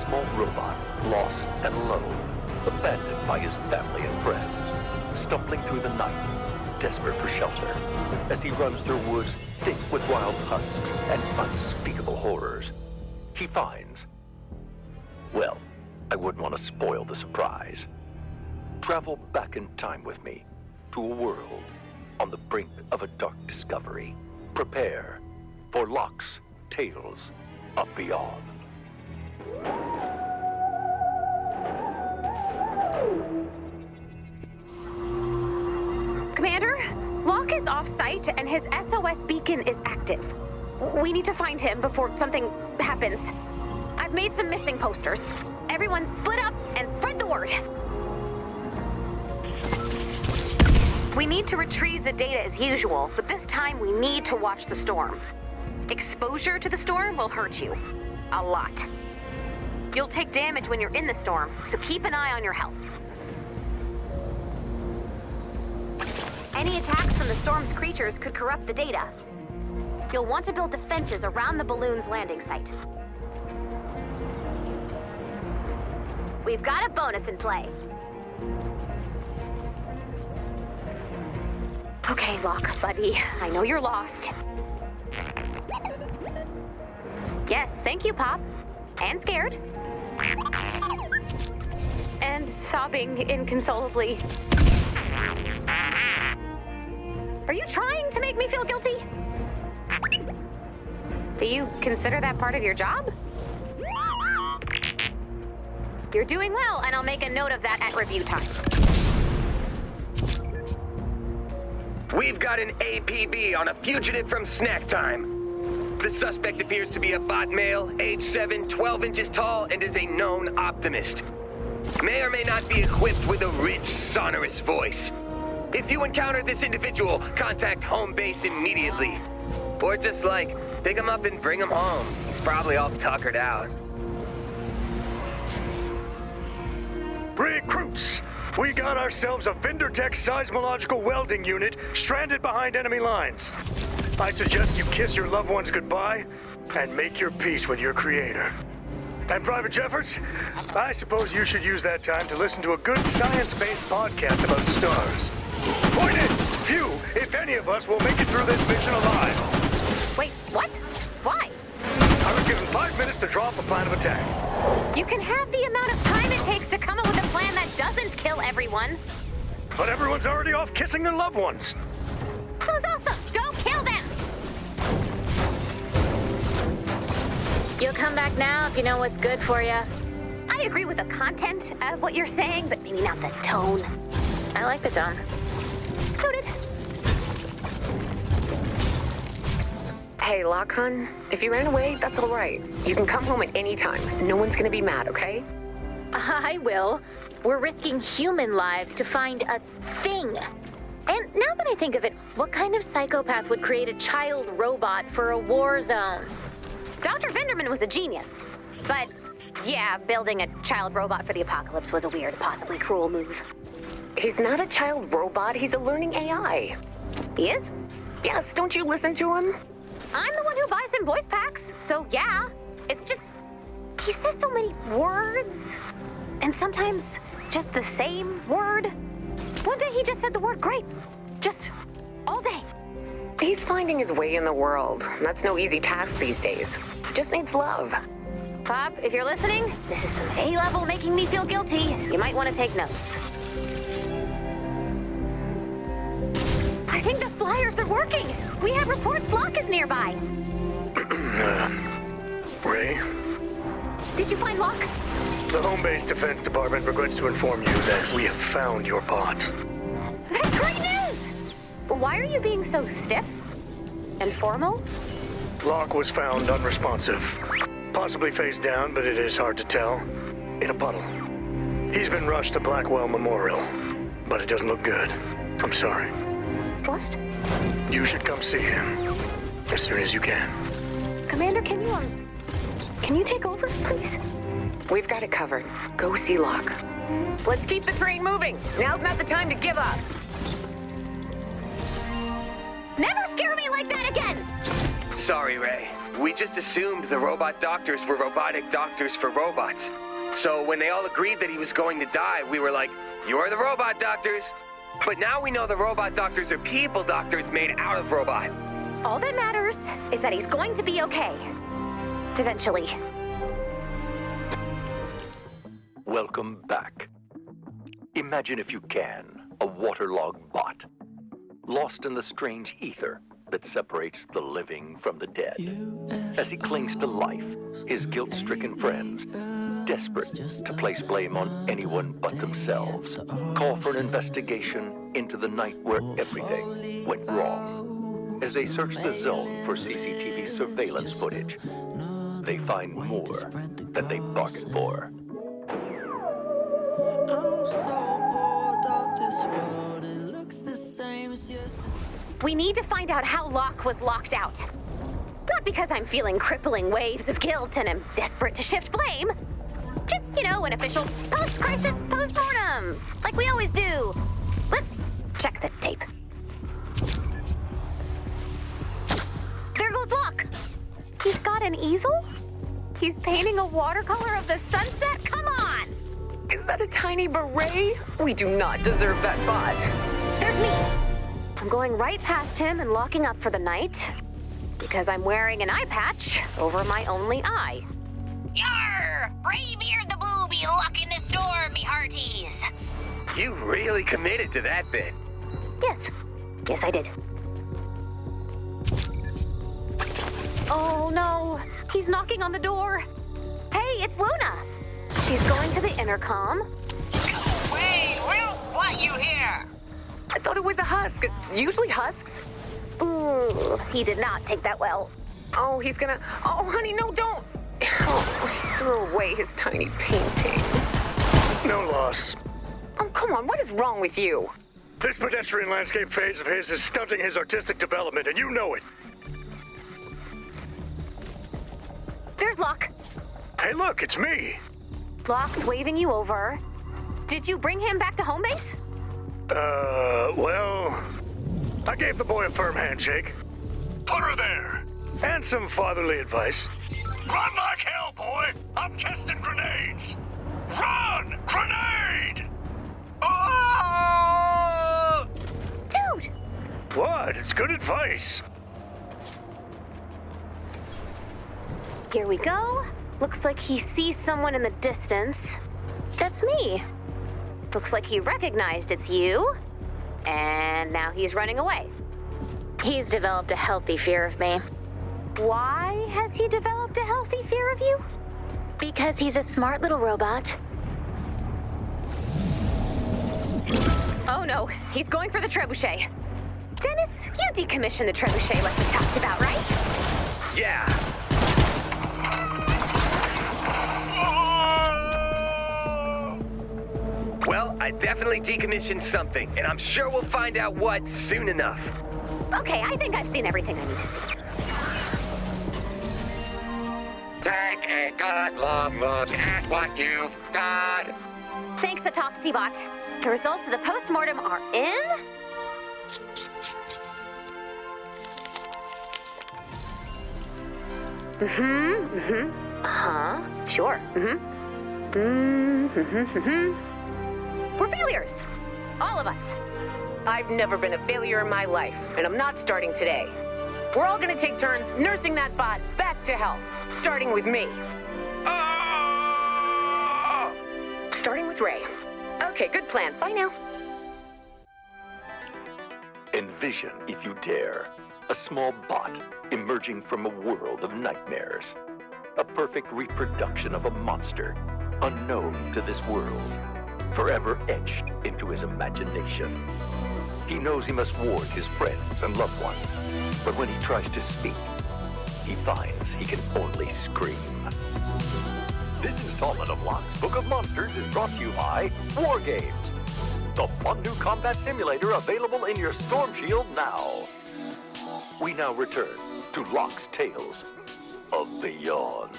small robot, lost and alone, abandoned by his family and friends, stumbling through the night, desperate for shelter, as he runs through woods thick with wild husks and unspeakable horrors. He finds... Well, I wouldn't want to spoil the surprise. Travel back in time with me to a world on the brink of a dark discovery. Prepare for Lok's Tales of Beyond. Commander, Lok is off-site and his SOS beacon is active. We need to find him before something happens. I've made some missing posters. Everyone split up and spread the word. We need to retrieve the data as usual, but this time we need to watch the storm. Exposure to the storm will hurt you. A lot. You'll take damage when you're in the storm, so keep an eye on your health. Any attacks from the storm's creatures could corrupt the data. You'll want to build defenses around the balloon's landing site. We've got a bonus in play. Okay, Lok, buddy. I know you're lost. Yes, thank you, Pop. And scared. And sobbing inconsolably. Are you trying to make me feel guilty? Do you consider that part of your job? You're doing well, and I'll make a note of that at review time. We've got an APB on a fugitive from snack time. The suspect appears to be a bot male, age 7, 12 inches tall, and is a known optimist. May or may not be equipped with a rich, sonorous voice. If you encounter this individual, contact home base immediately. Or just, pick him up and bring him home. He's probably all tuckered out. Recruits! We got ourselves a Vindertech seismological welding unit stranded behind enemy lines. I suggest you kiss your loved ones goodbye and make your peace with your creator. And Private Jeffords, I suppose you should use that time to listen to a good science-based podcast about stars. Point is, few, if any of us, will make it through this mission alive. Wait, what? Why? I was given 5 minutes to draw up a plan of attack. You can have the amount of time it takes to come up with a plan that doesn't kill everyone. But everyone's already off kissing their loved ones. Who's also? Don't kill them! You'll come back now if you know what's good for you. I agree with the content of what you're saying, but maybe not the tone. I like the tone. Noted. Hey, Lok, hun, if you ran away, that's all right. You can come home at any time. No one's gonna be mad, okay? I will. We're risking human lives to find a thing. And now that I think of it, what kind of psychopath would create a child robot for a war zone? Dr. Vinderman was a genius. But, yeah, building a child robot for the apocalypse was a weird, possibly cruel move. He's not a child robot, he's a learning AI. He is? Yes, don't you listen to him? I'm the one who buys him voice packs, so yeah. It's just, he says so many words, and sometimes just the same word. One day he just said the word grape, just all day. He's finding his way in the world. That's no easy task these days. He just needs love. Pop, if you're listening, this is some A-level making me feel guilty. You might want to take notes. I think the flyers are working. We have reports Lok is nearby. Ray? Did you find Lok? The Home Base Defense Department regrets to inform you that we have found your bot. That's great news! Why are you being so stiff and formal? Lok was found unresponsive. Possibly face down, but it is hard to tell. In a puddle. He's been rushed to Blackwell Memorial, but it doesn't look good. I'm sorry. What? You should come see him as soon as you can. Commander, can you take over, please? We've got it covered. Go see Lok. Let's keep the train moving. Now's not the time to give up. Never scare me like that again! Sorry, Ray. We just assumed the robot doctors were robotic doctors for robots. So when they all agreed that he was going to die, we were like, you're the robot doctors. But now we know the robot doctors are people doctors made out of robot. All that matters is that he's going to be okay. Eventually. Welcome back. Imagine, if you can, a waterlogged bot, lost in the strange ether that separates the living from the dead. As he clings to life, his guilt-stricken friends, desperate to place blame on anyone but themselves, call for an investigation into the night where everything went wrong. As they search the zone for CCTV surveillance footage, they find more than they bargained for. We need to find out how Lok was locked out. Not because I'm feeling crippling waves of guilt and am desperate to shift blame. Just, an official post-crisis post-mortem, like we always do. Let's check the tape. There goes Lok. He's got an easel? He's painting a watercolor of the sunset? Come on! Is that a tiny beret? We do not deserve that bot. There's me. I'm going right past him and locking up for the night because I'm wearing an eye patch over my only eye. Yarr! Raybeard the booby locking the door, me hearties. You really committed to that bit. Yes, I did. Oh no, he's knocking on the door. Hey, it's Luna. She's going to the intercom. Wait, we'll what you here? I thought it was a husk. It's usually husks. Ooh, he did not take that well. Oh, he's gonna... Oh, honey, no, don't. Oh, throw away his tiny painting. No loss. Oh, come on, what is wrong with you? This pedestrian landscape phase of his is stunting his artistic development, and you know it. There's Lok. Hey, look, it's me. Lok's waving you over. Did you bring him back to home base? Well, I gave the boy a firm handshake. Put her there. And some fatherly advice. Run like hell, boy. I'm testing grenades. Run! Grenade! Oh! Dude! What? It's good advice. Here we go. Looks like he sees someone in the distance. That's me. Looks like he recognized it's you. And now he's running away. He's developed a healthy fear of me. Why has he developed a healthy fear of you? Because he's a smart little robot. Oh no, he's going for the trebuchet. Dennis, you decommissioned the trebuchet like we talked about, right? Yeah. Well, I definitely decommissioned something, and I'm sure we'll find out what soon enough. Okay, I think I've seen everything I need to see. Take a good long look at what you've done. Thanks, Autopsy Bot. The results of the post-mortem are in. Sure. We're failures. All of us. I've never been a failure in my life, and I'm not starting today. We're all gonna take turns nursing that bot back to health, starting with me. Oh! Starting with Ray. Okay, good plan. Bye now. Envision, if you dare, a small bot emerging from a world of nightmares. A perfect reproduction of a monster, unknown to this world, forever etched into his imagination. He knows he must ward his friends and loved ones, but when he tries to speak, he finds he can only scream. This installment of Lok's Book of Monsters is brought to you by War Games, the fun new combat simulator available in your Storm Shield now. We now return to Lok's Tales of Beyond.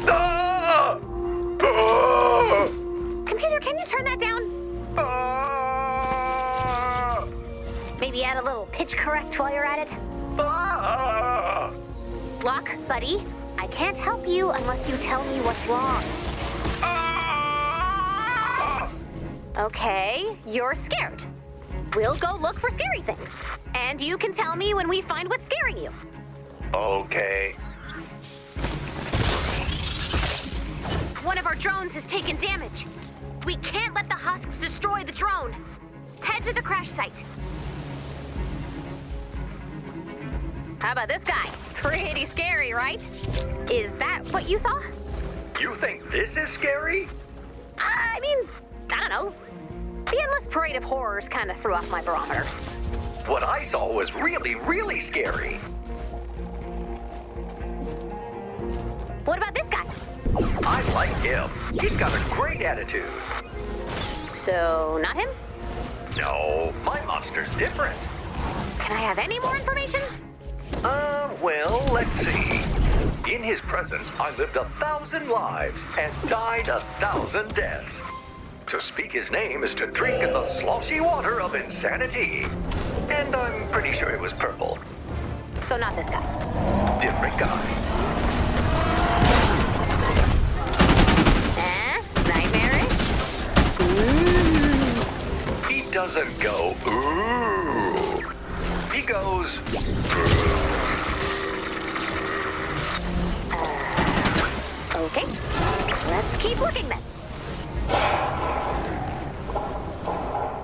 Ah! Ah! Computer, can you turn that down? pitch correct while you're at it? Ah! Lok, buddy, I can't help you unless you tell me what's wrong. Ah! Okay, you're scared. We'll go look for scary things. And you can tell me when we find what's scaring you. Okay. One of our drones has taken damage. We can't let the husks destroy the drone. Head to the crash site. How about this guy? Pretty scary, right? Is that what you saw? You think this is scary? I mean, I don't know. The endless parade of horrors kind of threw off my barometer. What I saw was really, really scary. What about this guy? I like him. He's got a great attitude. So, not him? No, my monster's different. Can I have any more information? Well, let's see. In his presence, I lived 1,000 lives and died 1,000 deaths. To speak his name is to drink in the sloshy water of insanity. And I'm pretty sure it was purple. So not this guy. Different guy. Nightmarish? He doesn't go, ooh. He goes, Okay. Let's keep looking then.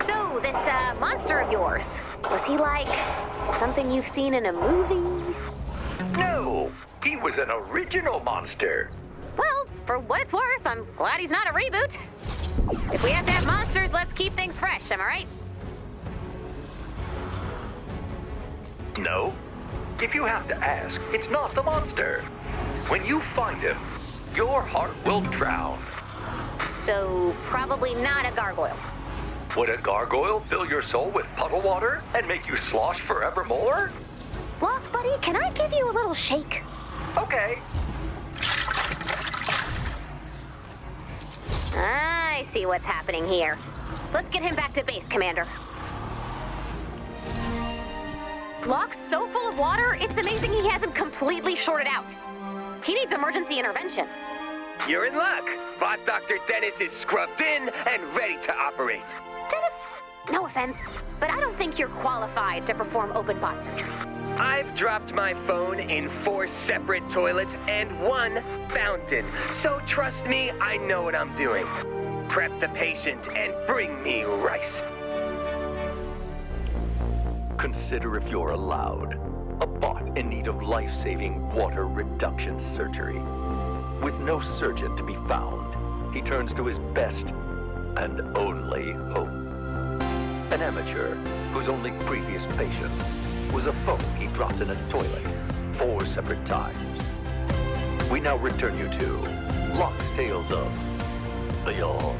So, this, monster of yours, was he like something you've seen in a movie? no, he was an original monster. Well, for what it's worth, I'm glad he's not a reboot. If we have to have monsters, let's keep things fresh, am I right? No. If you have to ask, it's not the monster. When you find him, your heart will drown. So, probably not a gargoyle. Would a gargoyle fill your soul with puddle water and make you slosh forevermore? Lok, buddy, can I give you a little shake? Okay. I see what's happening here. Let's get him back to base, Commander. Lok's so full of water, it's amazing he hasn't completely shorted out. He needs emergency intervention. You're in luck. Bot Dr. Dennis is scrubbed in and ready to operate. Dennis, no offense, but I don't think you're qualified to perform open bot surgery. I've dropped my phone in 4 separate toilets and 1 fountain. So trust me, I know what I'm doing. Prep the patient and bring me rice. Consider if you're allowed. A bot in need of life-saving water reduction surgery. With no surgeon to be found, he turns to his best and only hope. An amateur whose only previous patient was a phone he dropped in a toilet 4 separate times. We now return you to Lok's Tales of Beyond.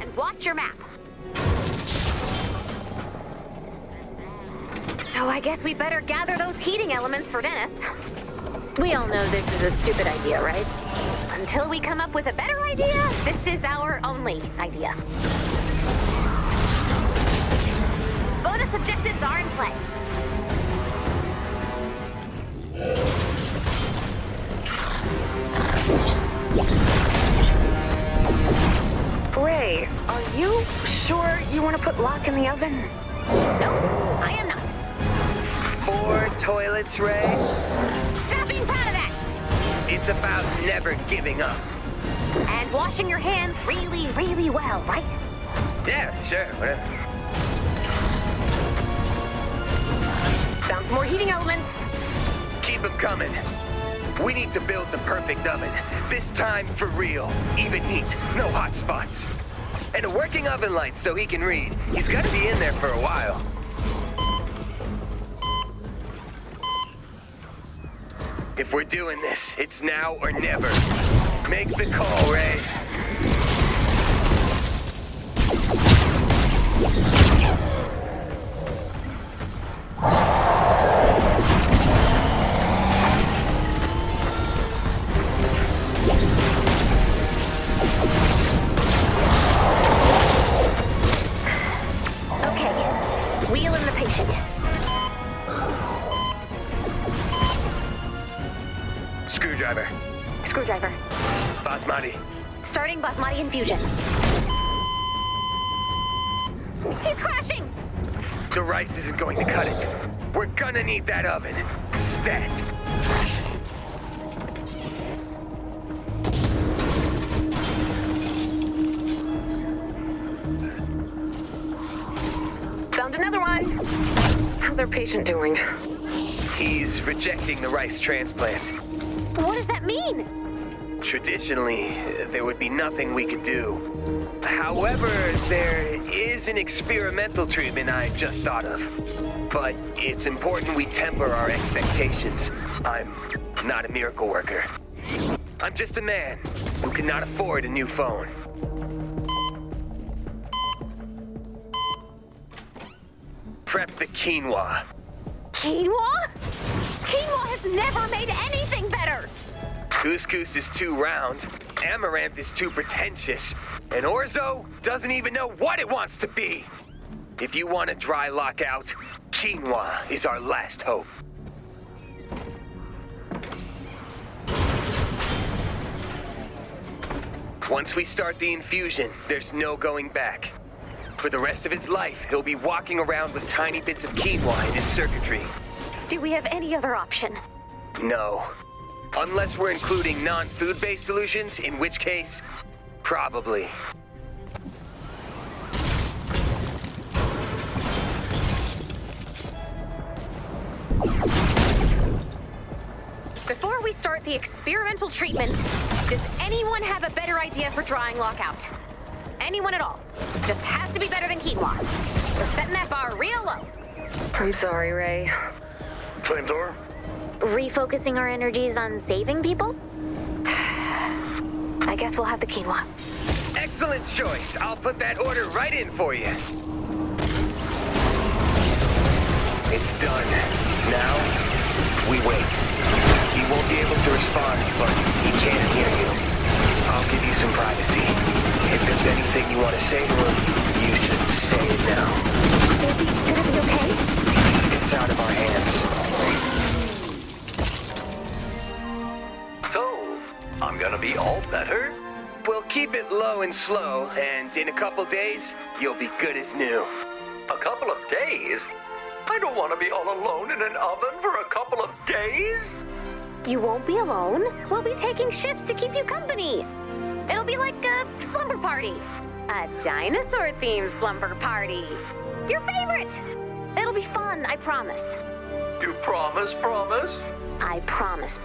And watch your map. So I guess we better gather those heating elements for Dennis. We all know this is a stupid idea, right? Until we come up with a better idea, this is our only idea. Bonus objectives are in play. Ray, are you sure you want to put Lok in the oven? No, I am not. 4 toilets, Ray? Stop being proud of that! It's about never giving up. And washing your hands really, really well, right? Yeah, sure, whatever. Found some more heating elements. Keep them coming. We need to build the perfect oven. This time for real. Even heat, no hot spots. And a working oven light so he can read. He's got to be in there for a while. If we're doing this, it's now or never. Make the call, Ray. patient. Screwdriver. Screwdriver. Basmati. Starting Basmati infusion. He's crashing! The rice isn't going to cut it. We're gonna need that oven. Stat. Found another one. How's our patient doing? He's rejecting the rice transplant. What does that mean? Traditionally, there would be nothing we could do. However, there is an experimental treatment I just thought of. But it's important we temper our expectations. I'm not a miracle worker. I'm just a man who cannot afford a new phone. Prep the quinoa. Quinoa? Quinoa has never made anything better! Couscous is too round, amaranth is too pretentious, and orzo doesn't even know what it wants to be. If you want a dry Lok Out, quinoa is our last hope. Once we start the infusion, there's no going back. For the rest of his life, he'll be walking around with tiny bits of quinoa in his circuitry. Do we have any other option? No. Unless we're including non-food-based solutions, in which case, probably. Before we start the experimental treatment, does anyone have a better idea for drying Lok Out? Anyone at all? Just has to be better than quinoa. We're setting that bar real low. I'm sorry, Ray. Flamethrower? Refocusing our energies on saving people? I guess we'll have the quinoa. Excellent choice. I'll put that order right in for you. It's done. Now, we wait. He won't be able to respond, but he can hear you. I'll give you some privacy. If there's anything you want to say to him, you should say it now. Is he gonna be okay? It's out of our hands. So, I'm gonna be all better? We'll keep it low and slow, and in a couple days, you'll be good as new. A couple of days? I don't want to be all alone in an oven for a couple of days. You won't be alone. We'll be taking shifts to keep you company. It'll be like a slumber party. A dinosaur-themed slumber party. Your favorite. It'll be fun, I promise. You promise? I promise.